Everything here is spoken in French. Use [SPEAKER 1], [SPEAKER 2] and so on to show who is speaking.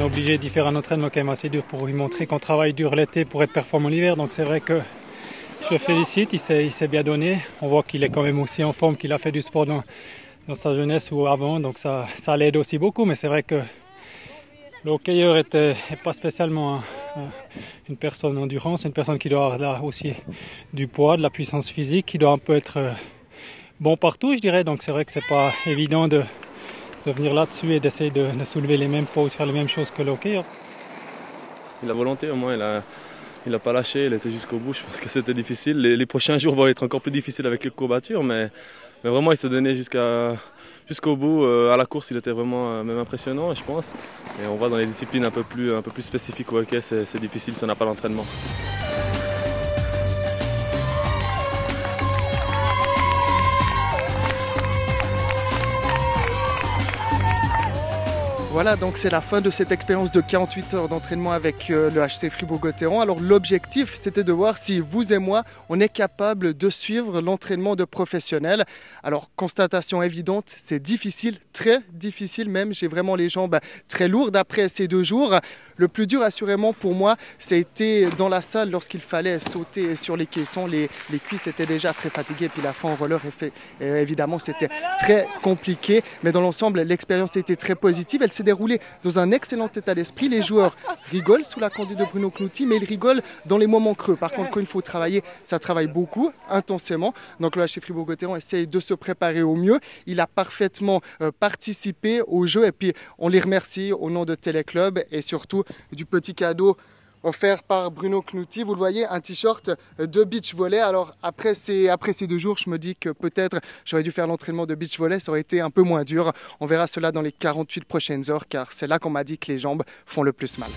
[SPEAKER 1] obligé d'y faire un entraînement quand même assez dur pour lui montrer qu'on travaille dur l'été pour être performant l'hiver. Donc c'est vrai que je le félicite, il s'est bien donné. On voit qu'il est quand même aussi en forme, qu'il a fait du sport dans sa jeunesse ou avant, donc ça l'aide aussi beaucoup. Mais c'est vrai que le hockeyeur n'est pas spécialement une personne endurance, une personne qui doit avoir là aussi du poids, de la puissance physique, qui doit un peu être bon partout, je dirais. Donc c'est vrai que c'est pas évident de venir là-dessus et d'essayer de soulever les mêmes poids ou de faire les mêmes choses que le hockeyeur.
[SPEAKER 2] La volonté, au moins, il n'a pas lâché, il était jusqu'au bout. Je pense que c'était difficile. Les prochains jours vont être encore plus difficiles avec les courbatures, mais vraiment, il s'est donné jusqu'au bout. À la course, il était vraiment même impressionnant, je pense. Et on voit dans les disciplines un peu plus spécifiques au hockey, c'est difficile si on n'a pas l'entraînement.
[SPEAKER 3] Voilà, donc c'est la fin de cette expérience de 48 heures d'entraînement avec le HC Fribourg-Gotteron. Alors l'objectif, c'était de voir si vous et moi, on est capable de suivre l'entraînement de professionnels. Alors constatation évidente, c'est difficile, très difficile même. J'ai vraiment les jambes très lourdes après ces 2 jours. Le plus dur assurément pour moi, c'était dans la salle lorsqu'il fallait sauter sur les caissons. Les cuisses étaient déjà très fatiguées, puis la fin en roller, évidemment, c'était très compliqué. Mais dans l'ensemble, l'expérience était très positive. Elle s'est déroulée dans un excellent état d'esprit. Les joueurs rigolent sous la conduite de Bruno Knutti, mais ils rigolent dans les moments creux. Par contre, quand il faut travailler, ça travaille beaucoup, intensément. Donc le HC Fribourg-Gotteron essaye de se préparer au mieux. Il a parfaitement participé au jeu et puis on les remercie au nom de Téléclub et surtout du petit cadeau offert par Bruno Knutti. Vous le voyez, un t-shirt de beach volley. Alors après ces 2 jours, je me dis que peut-être j'aurais dû faire l'entraînement de beach volley. Ça aurait été un peu moins dur. On verra cela dans les 48 prochaines heures car c'est là qu'on m'a dit que les jambes font le plus mal.